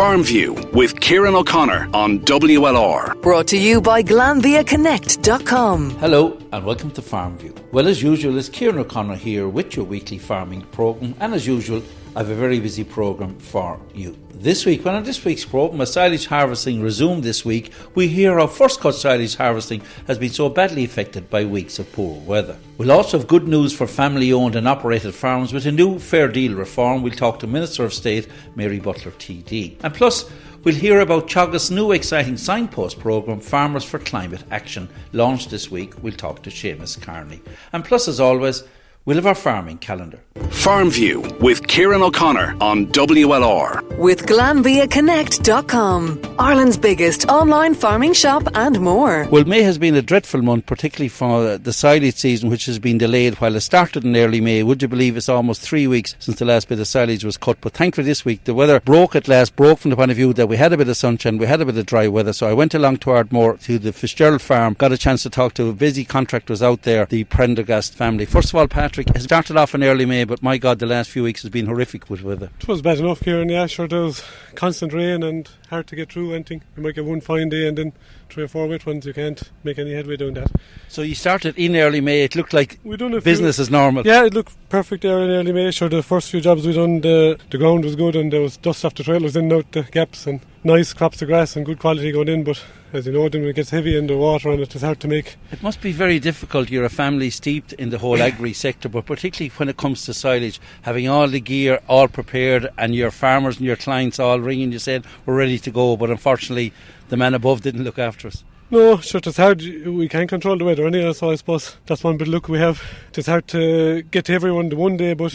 Farmview with Kieran O'Connor on WLR. Brought to you by GlanviaConnect.com. Hello and welcome to Farmview. Well, as usual, it's Kieran O'Connor here with your weekly farming programme, and as usual, I have a very busy programme for you. This week, when on this week's programme, as silage harvesting resumed this week, we hear how first cut silage harvesting has been so badly affected by weeks of poor weather. We'll also have good news for family-owned and operated farms with a new fair deal reform. We'll talk to Minister of State Mary Butler TD. And plus, we'll hear about Teagasc's new exciting signpost programme, Farmers for Climate Action, launched this week. We'll talk to Seamus Carney. And plus, as always, we'll have our farming calendar. Farmview with Kieran O'Connor on WLR. With GlanviaConnect.com, Ireland's biggest online farming shop and more. Well, May has been a dreadful month, particularly for the silage season, which has been delayed while it started in early May. Would you believe it's almost 3 weeks since the last bit of silage was cut? But thankfully this week the weather broke at last, broke from the point of view that we had a bit of sunshine, we had a bit of dry weather. So I went along to Ardmore to the Fitzgerald farm, got a chance to talk to busy contractors out there, the Prendergast family. First of all, Patrick, it started off in early May, but my God, the last few weeks has been horrific with weather. It was bad enough, Kieran, yeah, sure. There was constant rain and hard to get through anything. You might get one fine day and then 3 or 4 wet ones. You can't make any headway doing that. So you started in early May. It looked like business as normal. Yeah, it looked perfect there in early May. Sure, the first few jobs we done, the ground was good and there was dust off the trailers in and out the gaps and nice crops of grass and good quality going in. But as you know, then when it gets heavy and the water on it, it's hard to make. It must be very difficult. You're a family steeped in the whole agri sector, but particularly when it comes to silage, having all the gear all prepared and your farmers and your clients all ringing you saying we're ready to go, but unfortunately the man above didn't look after us. No, sure, it's hard. We can't control the weather anyway, so I suppose that's one bit of luck we have. It's hard to get to everyone the one day, but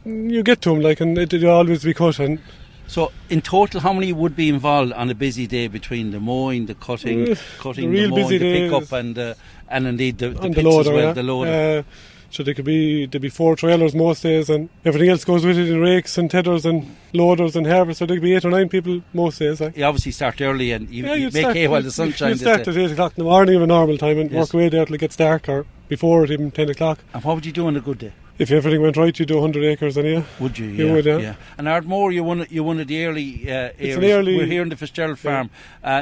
you get to them, like, and it'll always be cut. And so in total, how many would be involved on a busy day between the mowing, the cutting, the mowing, the pickup and indeed the pits loader, as well, yeah. The loader? So there'd be 4 trailers most days and everything else goes with it, in rakes and tethers and loaders and harvest. So there'd be 8 or 9 people most days. You obviously start early and you make hay while the sun shines. You start at 8 o'clock in the morning of a normal time and work away there till it gets dark, or before it, even 10 o'clock. And what would you do on a good day? If everything went right, you'd do 100 acres anyhow. Would you? You would, yeah. And Ardmore, you're one of the early areas. Early, we're here in the Fitzgerald farm.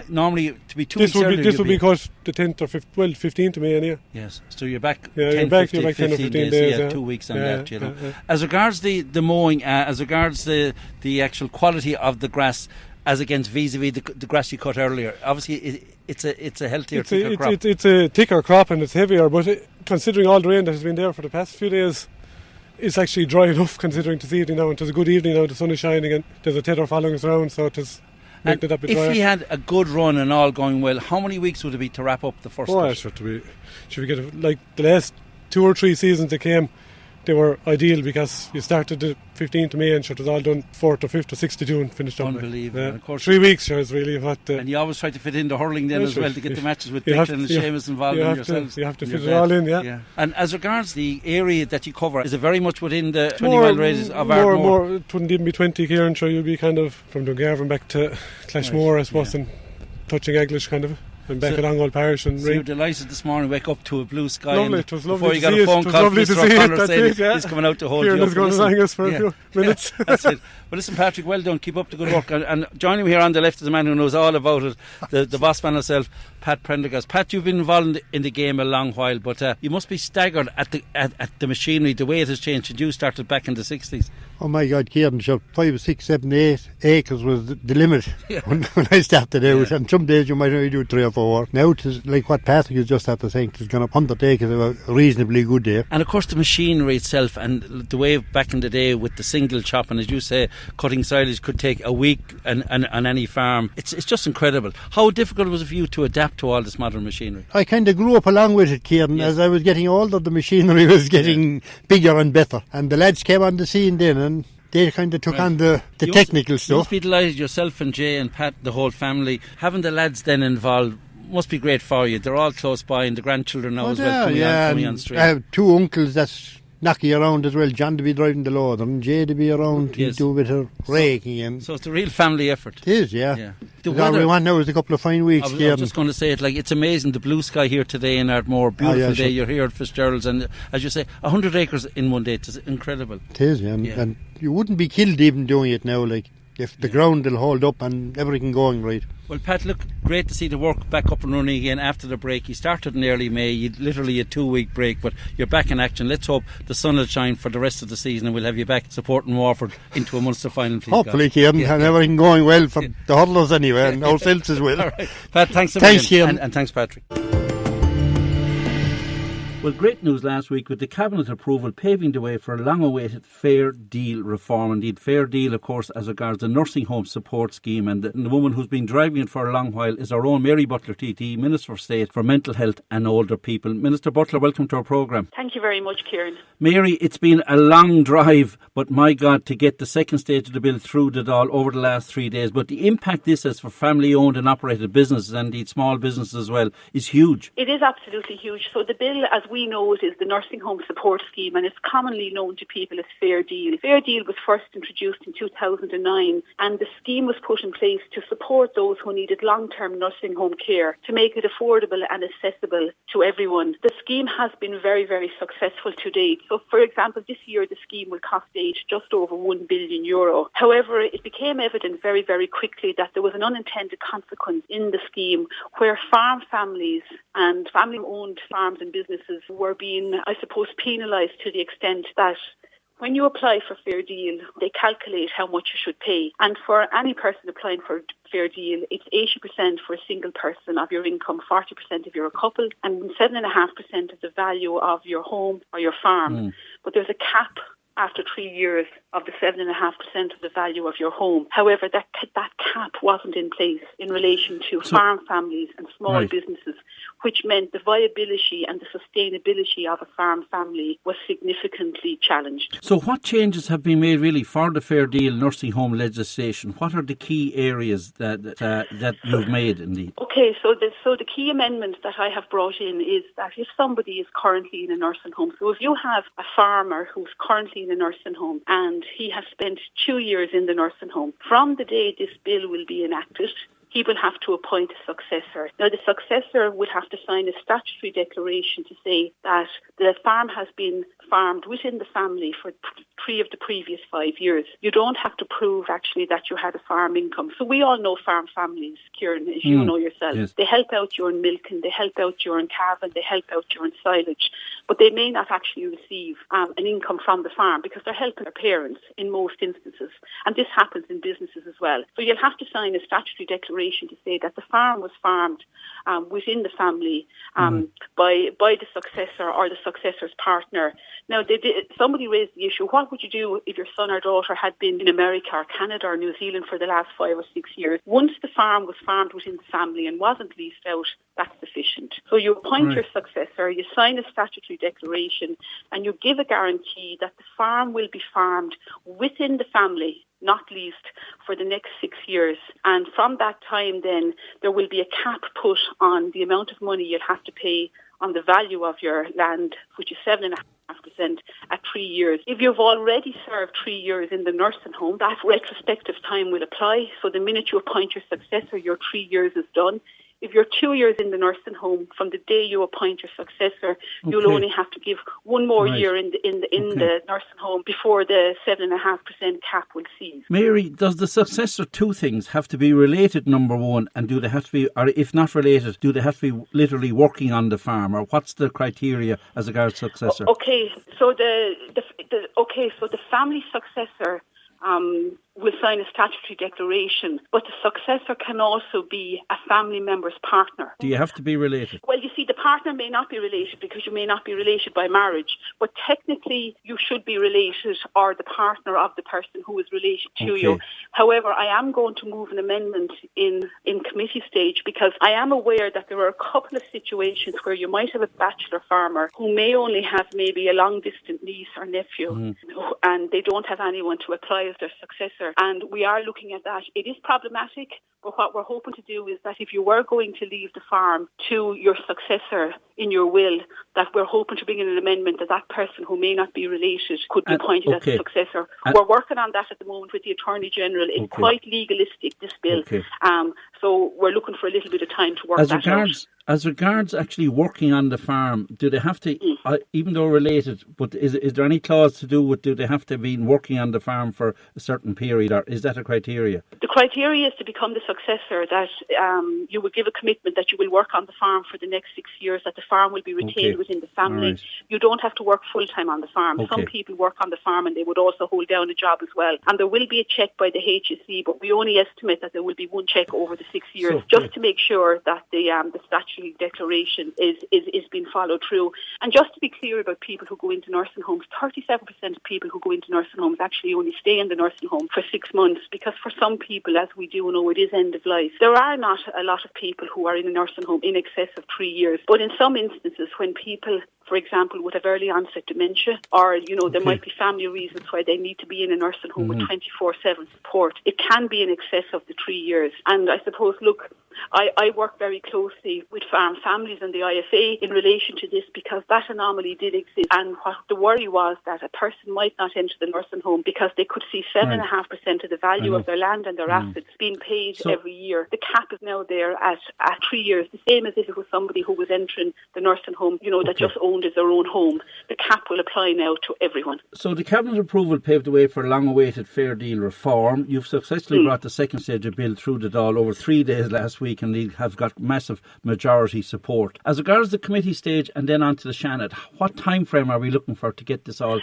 Normally, to be 2 weeks earlier, this would be cut the 10th or 15th of May anyhow. Yes, so you're back 10 or 15 days. Yeah, 2 weeks on that, you know. As regards the mowing, as regards the actual quality of the grass, as against vis-a-vis the grass you cut earlier, obviously it's a healthier, thicker crop. It's a thicker crop and it's heavier, but considering all the rain that has been there for the past few days, it's actually dry enough considering this evening now, and it's a good evening now, the sun is shining and there's a tether following us around, so it is making it a bit drier. If you had a good run and all going well, how many weeks would it be to wrap up the first cut? Should we get like the last 2 or 3 seasons that came, they were ideal because you started the 15th of May and it was all done 4th or 5th or 6th of June, finished up. Unbelievable. And of course 3 weeks is really what. And you always try to fit in the hurling then as well to get the matches with Declan and Seamus involved in yourselves. You have to fit it all in, yeah. And as regards the area that you cover, is it very much within the 20 mile radius of Ardmore? More, it wouldn't even be 20, Kieran, so you'd be kind of from Dungarvan back to Clashmore, I suppose, and touching English kind of. And back along Old Parish and so you're delighted this morning, wake up to a blue sky. Lovely, it was lovely before you got a phone call from Mr. O'Connor saying he's coming out to hold Kieran you up. is going to hang us for a few minutes. That's it. Well, listen, Patrick, well done. Keep up the good work. And joining me here on the left is a man who knows all about it, the boss man himself, Pat Prendergast. Pat, you've been involved in the game a long while, but you must be staggered at the machinery, the way it has changed since you started back in the 60s. Oh my God, Kieran, 5, 6, 7, 8 acres was the limit when I started out, and some days you might only do 3 or 4. Now it is like what Patrick has just had to say, it's going up 100 acres of a reasonably good day. And of course the machinery itself and the way back in the day with the single chop, and as you say, cutting silage could take a week on any farm. It's just incredible. How difficult was it for you to adapt to all this modern machinery? I kind of grew up along with it, Kieran. As I was getting older, the machinery was getting bigger and better, and the lads came on the scene then, and they kind of took on the technical stuff. You must be delighted, yourself and Jay and Pat, the whole family, having the lads then involved must be great for you. They're all close by, and the grandchildren now as well coming on straight. I have 2 uncles that's knocking around as well. John to be driving the loader and Jay to be around to do a bit of raking. So it's a real family effort. It is, yeah. All we want now is a couple of fine weeks. I was just going to say it, like, it's amazing, the blue sky here today in Ardmore, beautiful day. You're here at Fitzgerald's, and as you say, 100 acres in one day. It's incredible. It is, and you wouldn't be killed even doing it now. Like, if the ground will hold up and everything going right. Well, Pat, look, great to see the work back up and running again after the break. You started in early May, you literally a 2-week break, but you're back in action. Let's hope the sun will shine for the rest of the season and we'll have you back supporting Waterford into a Munster final. Please, hopefully, Kieran, and everything going well for the hurlers anyway, and ourselves as well. All right. Pat, thanks a Thanks, million. Kieran. And thanks, Patrick. Well, great news last week with the Cabinet approval paving the way for a long-awaited Fair Deal reform. Indeed, Fair Deal, of course, as regards the nursing home support scheme. And the woman who's been driving it for a long while is our own Mary Butler TT, Minister for State for Mental Health and Older People. Minister Butler, welcome to our programme. Thank you very much, Kieran. Mary, it's been a long drive, but my God, to get the second stage of the bill through the Dáil over the last 3 days. But the impact this has for family-owned and operated businesses, and indeed small businesses as well, is huge. It is absolutely huge. So the bill, as we know it, is the Nursing Home Support Scheme, and it's commonly known to people as Fair Deal. Fair Deal was first introduced in 2009, and the scheme was put in place to support those who needed long-term nursing home care, to make it affordable and accessible to everyone. The scheme has been very, very successful to date. So, for example, this year the scheme will cost aid just over €1 billion. However, it became evident very, very quickly that there was an unintended consequence in the scheme where farm families and family-owned farms and businesses were being, I suppose, penalised to the extent that when you apply for Fair Deal, they calculate how much you should pay. And for any person applying for Fair Deal, it's 80% for a single person of your income, 40% if you're a couple, and 7.5% of the value of your home or your farm. But there's a cap after 3 years of the 7.5% of the value of your home. However, that cap wasn't in place in relation to farm families and small businesses, which meant the viability and the sustainability of a farm family was significantly challenged. So what changes have been made really for the Fair Deal nursing home legislation? What are the key areas that you've made indeed? Okay, so the key amendment that I have brought in is that if somebody is currently in a nursing home, so if you have a farmer who's currently in a nursing home and he has spent 2 years in the nursing home, from the day this bill will be enacted, he will have to appoint a successor. Now, the successor would have to sign a statutory declaration to say that the farm has been farmed within the family for 3 of the previous 5 years. You don't have to prove, actually, that you had a farm income. So we all know farm families, Kieran, as you know yourself. Yes. They help out during milking, they help out during calving, they help out during silage. But they may not actually receive an income from the farm because they're helping their parents in most instances. And this happens in businesses as well. So you'll have to sign a statutory declaration to say that the farm was farmed within the family by the successor or the successor's partner. Now, somebody raised the issue, what would you do if your son or daughter had been in America or Canada or New Zealand for the last 5 or 6 years? Once the farm was farmed within the family and wasn't leased out, that's sufficient. So you appoint your successor, you sign a statutory declaration, and you give a guarantee that the farm will be farmed within the family, not leased, for the next 6 years. And from that time then, there will be a cap put on the amount of money you'll have to pay on the value of your land, which is 7.5% at 3 years. If you've already served 3 years in the nursing home, that retrospective time will apply. So the minute you appoint your successor, your 3 years is done. If you're 2 years in the nursing home, from the day you appoint your successor, you'll only have to give one more year in the nursing home before the 7.5% cap will cease. Mary, does the successor, two things, have to be related, number one, and do they have to be, or if not related, do they have to be literally working on the farm, or what's the criteria as regards successor? Okay, so the family successor will sign a statutory declaration, but the successor can also be a family member's partner. Do you have to be related? Well, you see, the partner may not be related because you may not be related by marriage, but technically you should be related, or the partner of the person who is related to you. However, I am going to move an amendment in committee stage because I am aware that there are a couple of situations where you might have a bachelor farmer who may only have maybe a long-distance niece or nephew and they don't have anyone to apply as their successor. And we are looking at that. It is problematic, but what we're hoping to do is that if you were going to leave the farm to your successor in your will, that we're hoping to bring in an amendment that that person who may not be related could be appointed as a successor. We're working on that at the moment with the Attorney General. It's quite legalistic, this bill. So we're looking for a little bit of time to work that out. As regards actually working on the farm, do they have to, even though related, but is there any clause to do with, do they have to be working on the farm for a certain period, or is that a criteria? The criteria is to become the successor, that you will give a commitment that you will work on the farm for the next 6 years, that the farm will be retained within the family. Right. You don't have to work full-time on the farm. Some people work on the farm and they would also hold down a job as well. And there will be a check by the HSE, but we only estimate that there will be one check over the 6 years, just to make sure that the statutory declaration is being followed through. And just to be clear about people who go into nursing homes, 37% of people who go into nursing homes actually only stay in the nursing home for 6 months, because for some people, as we do know, it is end of life. There are not a lot of people who are in a nursing home in excess of 3 years, but in some instances when people, for example, would have early onset dementia, or, there might be family reasons why they need to be in a nursing home with 24/7 support, it can be in excess of the 3 years. And I suppose, look, I work very closely with farm families and the IFA in relation to this, because that anomaly did exist. And what the worry was that a person might not enter the nursing home because they could see 7.5% of the value of their land and their assets being paid every year. The cap is now there at 3 years, the same as if it was somebody who was entering the nursing home, that just owned as their own home. The cap will apply now to everyone. So the Cabinet approval paved the way for long-awaited fair deal reform. You've successfully brought the second stage of bill through the Dáil over 3 days last week, and they have got massive majority support. As regards the committee stage and then on to the Seanad, what time frame are we looking for to get this all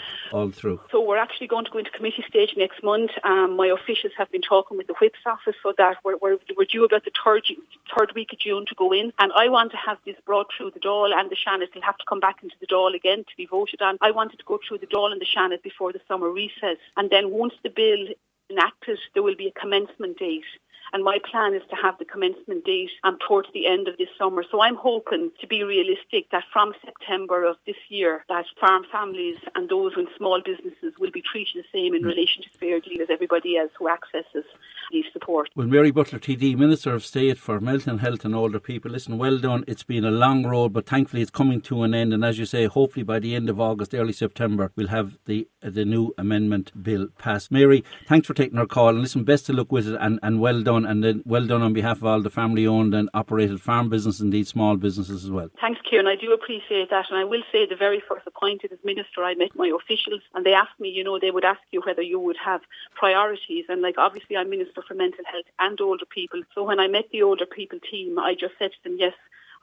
through? So we're actually going to go into committee stage next month. My officials have been talking with the Whip's office, so that we're due about the third week of June to go in. And I want to have this brought through the Dáil and the Seanad. It'll have to come back into the Dáil again to be voted on. I wanted to go through the Dáil and the Seanad before the summer recess. And then once the bill enacted, there will be a commencement date. And my plan is to have the commencement date towards the end of this summer. So I'm hoping, to be realistic, that from September of this year, that farm families and those in small businesses will be treated the same in relation to fair deal as everybody else who accesses these support. Well, Mary Butler, TD, Minister of State for Mental Health and Older People, listen, well done. It's been a long road, but thankfully it's coming to an end. And as you say, hopefully by the end of August, early September, we'll have the new amendment bill passed. Mary, thanks for taking our call. And listen, best of luck with it, and well done. And then well done on behalf of all the family-owned and operated farm businesses, indeed small businesses as well. Thanks, Kieran. I do appreciate that. And I will say, the very first appointed as Minister, I met my officials and they asked me, they would ask you whether you would have priorities. And obviously I'm Minister for Mental Health and Older People. So when I met the older people team, I just said to them, yes,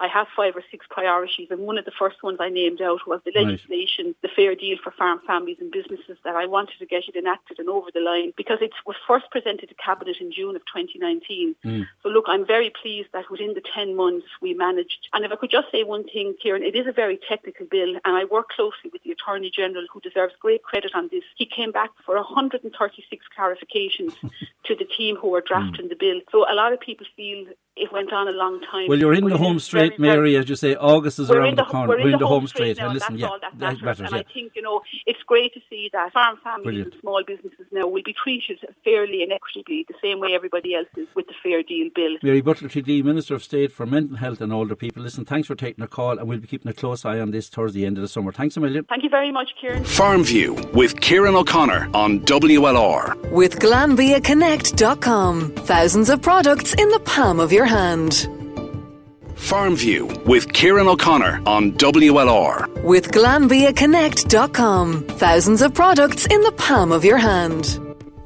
I have 5 or 6 priorities, and one of the first ones I named out was the legislation, the fair deal for farm families and businesses, that I wanted to get it enacted and over the line, because it was first presented to Cabinet in June of 2019. So look, I'm very pleased that within the 10 months we managed. And if I could just say one thing, Kieran, it is a very technical bill, and I work closely with the Attorney General, who deserves great credit on this. He came back for 136 clarifications to the team who are drafting the bill. So a lot of people feel it went on a long time. Well, you're in the home straight, Mary, as you say. August is around the corner. We're in the home straight now, and listen, that's all that matters. And yeah. I think, it's great to see that farm families and small businesses now will be treated fairly and equitably, the same way everybody else is with the Fair Deal Bill. Mary Butler, TD, Minister of State for Mental Health and Older People. Listen, thanks for taking a call, and we'll be keeping a close eye on this towards the end of the summer. Thanks a million. Thank you very much, Kieran. Farmview with Kieran O'Connor on WLR. With GlanbiaConnect.com. Thousands of products in the palm of your hand. Farmview with Kieran O'Connor on WLR. With GlanbiaConnect.com. Thousands of products in the palm of your hand.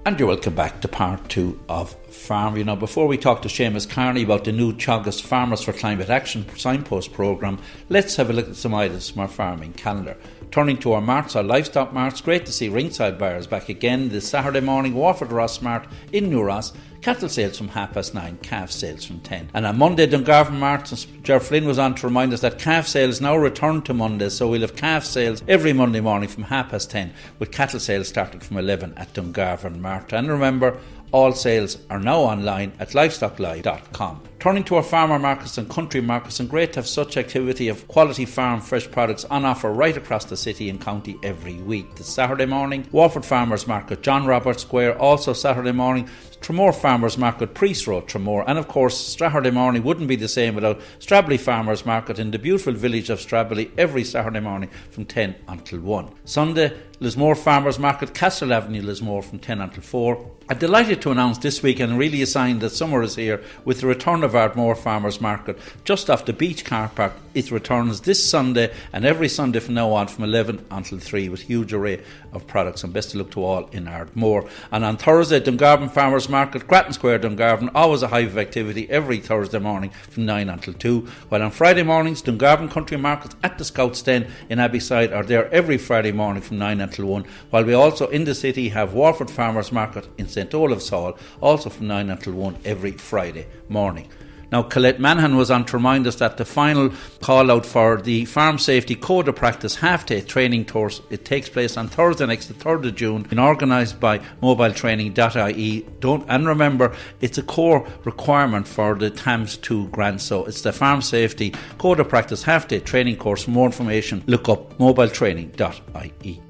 And you're welcome back to part 2 of Farmview. Before we talk to Seamus Carney about the new Teagasc Farmers for Climate Action signpost programme, let's have a look at some items from our farming calendar. Turning to our marts, our livestock marts, great to see ringside buyers back again this Saturday morning. Waterford Ross Mart in New Ross, cattle sales from 9:30, calf sales from 10. And on Monday, Dungarvan Marts, Ger Flynn was on to remind us that calf sales now return to Monday, so we'll have calf sales every Monday morning from 10:30, with cattle sales starting from 11 at Dungarvan Mart. And remember, all sales are now online at livestocklive.com. Turning to our farmer markets and country markets, and great to have such activity of quality farm fresh products on offer right across the city and county every week. This Saturday morning, Waterford Farmers Market, John Roberts Square. Also Saturday morning, Tramore Farmers Market, Priest Road, Tramore. And of course, Saturday morning wouldn't be the same without Strably Farmers Market in the beautiful village of Strably every Saturday morning from 10 until 1. Sunday, Lismore Farmers Market, Castle Avenue, Lismore, from 10 until 4. I'm delighted to announce this week, and really a sign that summer is here, with the return of Ardmore Farmers Market just off the beach car park. It returns this Sunday and every Sunday from now on from 11 until 3 with huge array of products, and best of luck to all in Ardmore. And on Thursday, Dungarvan Farmers Market, Grattan Square, Dungarvan, always a hive of activity every Thursday morning from 9 until 2. While on Friday mornings, Dungarvan Country Markets at the Scout's Den in Abbeyside are there every Friday morning from 9 until 1. While we also in the city have Warford Farmers Market in St Olave's Hall, also from 9 until 1 every Friday morning. Now, Colette Manahan was on to remind us that the final call out for the Farm Safety Code of Practice half-day training course, it takes place on Thursday next, the 3rd of June, and organised by mobiletraining.ie. And remember, it's a core requirement for the TAMS 2 grant, so it's the Farm Safety Code of Practice half-day training course. For more information, look up mobiletraining.ie.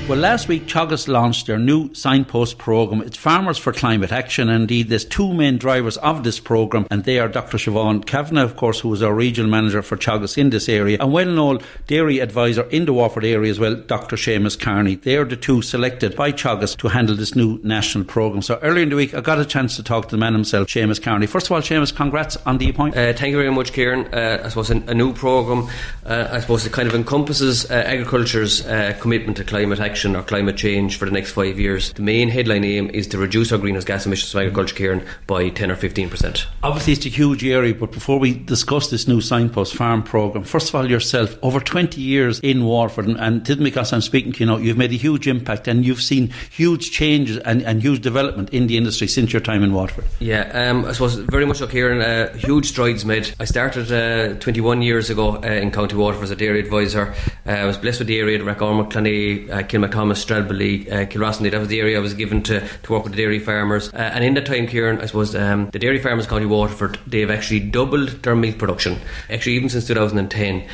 Well, last week Teagasc launched their new signpost programme. It's Farmers for Climate Action, and indeed there's two main drivers of this programme, and they are Dr. Siobhan Kavanagh, of course, who is our regional manager for Teagasc in this area, and well-known dairy advisor in the Warford area as well, Dr. Seamus Carney. They are the two selected by Teagasc to handle this new national programme. So earlier in the week I got a chance to talk to the man himself, Seamus Carney. First of all, Seamus, congrats on the appointment. Thank you very much, Kieran. I suppose a new programme, I suppose it kind of encompasses agriculture's commitment to climate action or climate change for the next 5 years. The main headline aim is to reduce our greenhouse gas emissions from agriculture, Kieran, by 10 or 15%. Obviously it's a huge area, but before we discuss this new signpost farm programme, first of all, yourself, over 20 years in Warford, and didn't because I'm speaking to you now, you've made a huge impact and you've seen huge changes and huge development in the industry since your time in Warford. Yeah, I suppose very much so, Kieran. Huge strides made. I started 21 years ago in County Waterford as a dairy advisor. I was blessed with the area, Rathcormac, Clonea, Kilmacthomas, Stradbally, Kilrossenty. That was the area I was given to work with the dairy farmers. And in that time, Kieran, I suppose the dairy farmers in County Waterford, they've actually doubled their milk production, actually even since 2010,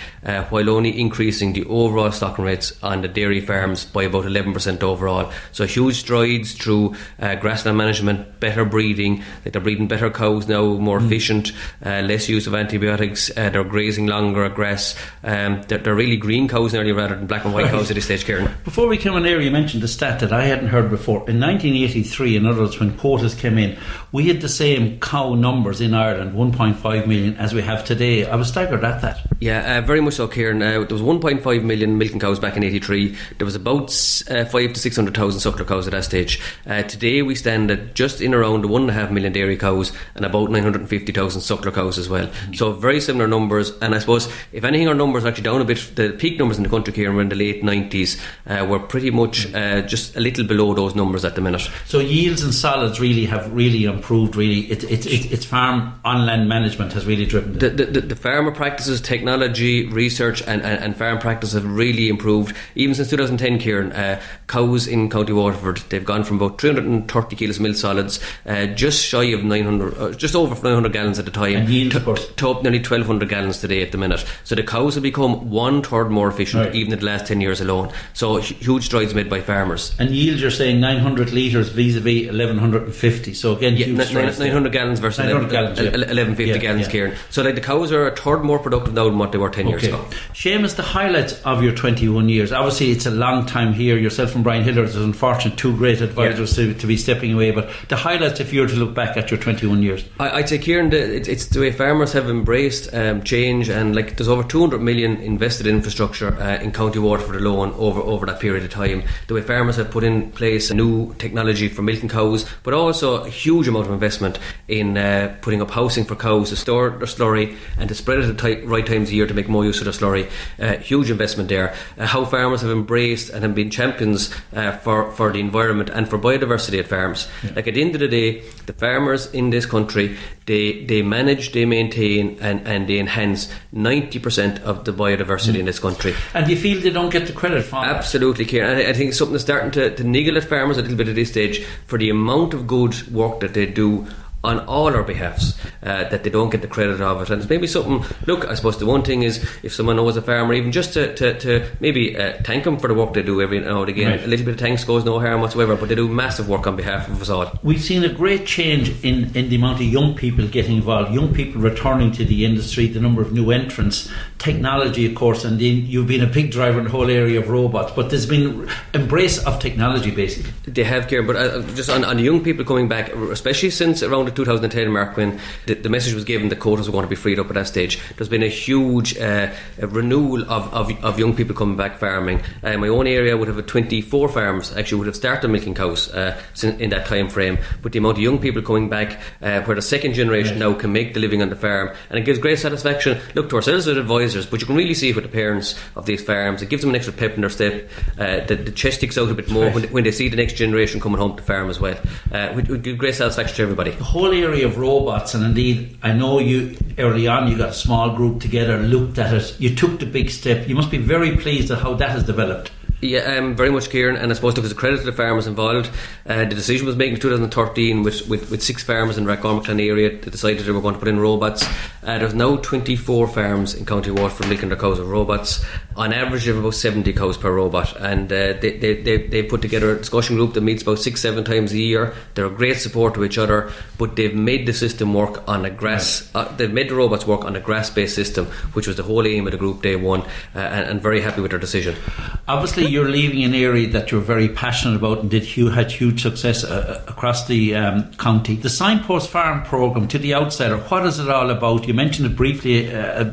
while only increasing the overall stocking rates on the dairy farms by about 11% overall. So huge strides through grassland management, better breeding. Like they're breeding better cows now, more efficient, less use of antibiotics. They're grazing longer at grass. They're really green cows nearly rather than black and white cows at this stage, Kieran. Before we came on air, you mentioned the stat that I hadn't heard before. In 1983, in other words, when quotas came in, we had the same cow numbers in Ireland, 1.5 million, as we have today. I was staggered at that. Yeah, very much so, Kieran. There was 1.5 million milking cows back in 83. There was about 5 to 600,000 suckler cows at that stage. Today we stand at just in around 1.5 million dairy cows and about 950,000 suckler cows as well. So very similar numbers, and I suppose if anything our numbers are actually down a bit. The peak numbers in the country, Kieran, were in the late 90s. We're pretty much just a little below those numbers at the minute. So yields and solids really have really improved. Really, it's farm on land management has really driven it. The farmer practices, technology, research, and farm practice have really improved. Even since 2010, Kieran, cows in County Waterford, they've gone from about 330 kilos of milk solids, just shy of 900, just over 900 gallons at the time, and yield, of course, to up nearly 1,200 gallons today at the minute. So the cows have become 1/3 more efficient, even in the last 10 years alone. So huge strides made by farmers. And yields, you're saying 900 litres vis-a-vis 1150. So again, huge 900 gallons versus 1150 gallons, Kieran. So like the cows are 1/3 more productive now than what they were 10 years ago. Seamus, the highlights of your 21 years. Obviously, it's a long time here. Yourself and Brian Hillard is unfortunate, two great advisors to be stepping away. But the highlights, if you were to look back at your 21 years, I'd say, Kieran, it's the way farmers have embraced change, and like there's over 200 million invested in infrastructure in County Waterford alone over that period of time. The way farmers have put in place a new technology for milking cows, but also a huge amount of investment in putting up housing for cows to store their slurry and to spread it at the right times of year to make more use of their slurry. Huge investment there. How farmers have embraced and have been champions for the environment and for biodiversity at farms. Like at the end of the day, the farmers in this country, they manage, they maintain and they enhance 90% of the biodiversity in this country. And do you feel they don't get the credit for that? Absolutely, Kieran. I think it's something that's starting to niggle at farmers a little bit at this stage for the amount of good work that they do on all our behalfs, that they don't get the credit of it. And it's maybe something, look, I suppose the one thing is, if someone knows a farmer, even just to maybe thank them for the work they do every now and again. Right. A little bit of thanks goes no harm whatsoever, but they do massive work on behalf of us all. We've seen a great change in the amount of young people getting involved, young people returning to the industry, the number of new entrants, technology, of course, and you've been a big driver in the whole area of robots, but there's been embrace of technology, basically. They have, Kieran, but just on the young people coming back, especially since around the 2010 mark, when the message was given that quotas were going to be freed up at that stage, there's been a huge renewal of young people coming back farming. My own area would have 24 farms actually would have started milking cows in that time frame, but the amount of young people coming back where the second generation now can make the living on the farm, and it gives great satisfaction, look, to ourselves as advisors, but you can really see it with the parents of these farms. It gives them an extra pep in their step. The chest sticks out a bit more when they see the next generation coming home to the farm as well. It would give great satisfaction to everybody. The whole area of robots, and indeed I know you early on you got a small group together, looked at it, you took the big step. You must be very pleased at how that has developed. Yeah, very much, Kieran, and I suppose there was a credit to the farmers involved. The decision was made in 2013 with 6 farmers in Rathcormack area that decided they were going to put in robots. There's now 24 farms in County Waterford milking their cows with robots. On average, they have about 70 cows per robot, and they put together a discussion group that meets about 6-7 times a year. They're a great support to each other, but they've made the system work on a grass. They've made the robots work on a grass-based system, which was the whole aim of the group day one, and very happy with their decision. Obviously, you're leaving an area that you're very passionate about and had huge success across the county. The Signpost Farm programme, to the outsider, what is it all about? You mentioned it briefly,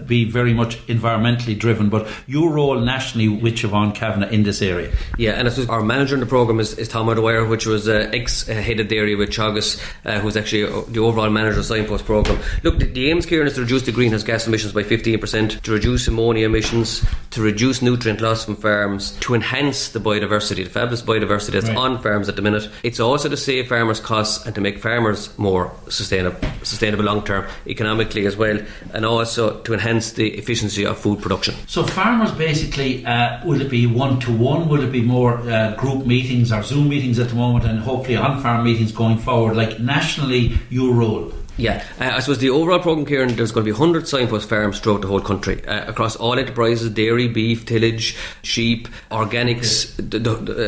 be very much environmentally driven, but your role nationally with Siobhan Kavanagh in this area. Yeah, and I suppose our manager in the programme is Tom O'Dwyer, which was ex-head of the area with Teagasc, who's actually the overall manager of the Signpost programme. Look, the aims, Kieran, is to reduce the greenhouse gas emissions by 15%, to reduce ammonia emissions, to reduce nutrient loss from farms, to enhance the biodiversity, the fabulous biodiversity that's on farms at the minute. It's also to save farmers costs and to make farmers more sustainable long term, economically as well, and also to enhance the efficiency of food production. So farmers basically, will it be one-to-one, will it be more group meetings or Zoom meetings at the moment, and hopefully on-farm meetings going forward, like nationally your role? Yeah, I suppose the overall programme, Kieran, there's going to be 100 signpost farms throughout the whole country, across all enterprises, dairy, beef, tillage, sheep, organics.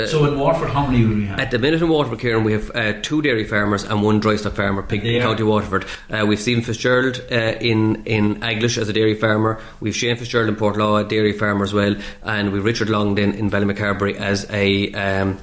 So in Waterford, how many will we have? At the minute in Waterford, Kieran, we have 2 dairy farmers and 1 dry stock farmer, in County Waterford. We've Stephen Fitzgerald in Aglish as a dairy farmer. We've Shane Fitzgerald in Portlaw, a dairy farmer as well, and we've Richard Longden in Ballymacarbery as a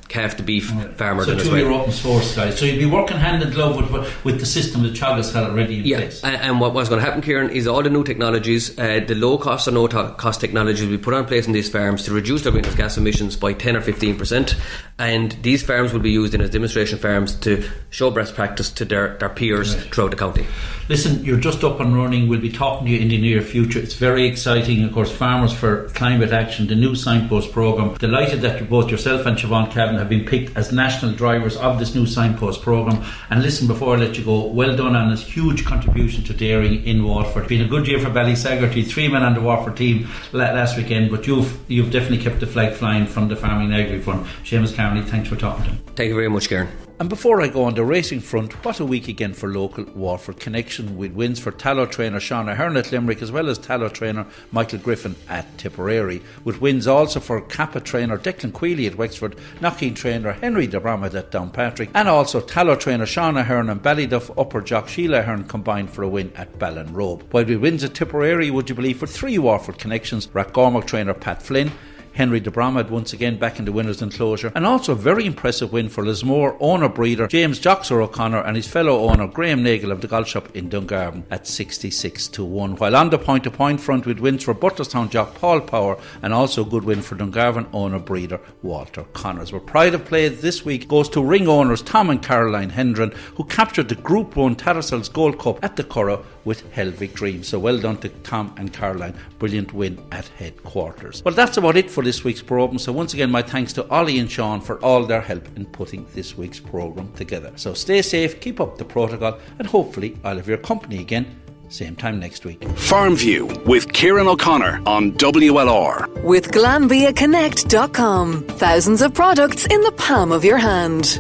calf to beef farmer. So 2 of your open source guys. So you'll be working hand in glove with the system that Teagasc already in place. And what's going to happen, Kieran, is all the new technologies, the low cost or no cost technologies will be put on place in these farms to reduce their greenhouse gas emissions by 10 or 15%, and these farms will be used in as demonstration farms to show best practice to their peers throughout the county. Listen, you're just up and running. We'll be talking to you in the near future. It's very exciting. Of course, Farmers for Climate Action, the new Signpost programme. Delighted that both yourself and Siobhan Kavanagh have been picked as national drivers of this new Signpost programme. And listen, before I let you go, well done on this huge contribution to dairying in Waterford. Been a good year for Ballysaggerty. 3 men on the Waterford team last weekend, but you've definitely kept the flag flying from the Farming and Agri Fund. Seamus Carney, thanks for talking to me. Thank you very much, Kieran. And before I go on the racing front, what a week again for local Waterford connection, with wins for tallow trainer Sean Ahern at Limerick, as well as tallow trainer Michael Griffin at Tipperary, with wins also for Kappa trainer Declan Quealy at Wexford, Knockeen trainer Henry de Bramid at Downpatrick, and also tallow trainer Sean Ahern and Ballyduff upper jock Sheila Ahern combined for a win at Ballinrobe. While with wins at Tipperary, would you believe, for 3 Waterford connections, Rathcormack trainer Pat Flynn, Henry de Bramid once again back in the winners' enclosure, and also a very impressive win for Lismore owner-breeder James Joxer O'Connor and his fellow owner Graham Nagle of the Golf Shop in Dungarvan at 66-1. While on the point-to-point front, with wins for Butlerstown jock Paul Power and also a good win for Dungarvan owner-breeder Walter Connors. Well, pride of play this week goes to ring owners Tom and Caroline Hendren, who captured the Group 1 Tattersalls Gold Cup at the Curragh with Helvic Dream. So well done to Tom and Caroline. Brilliant win at headquarters. Well, that's about it for this week's programme. So once again, my thanks to Ollie and Sean for all their help in putting this week's programme together. So stay safe, keep up the protocol, and hopefully I'll have your company again same time next week. Farmview with Kieran O'Connor on WLR. With GlanbiaConnect.com. Thousands of products in the palm of your hand.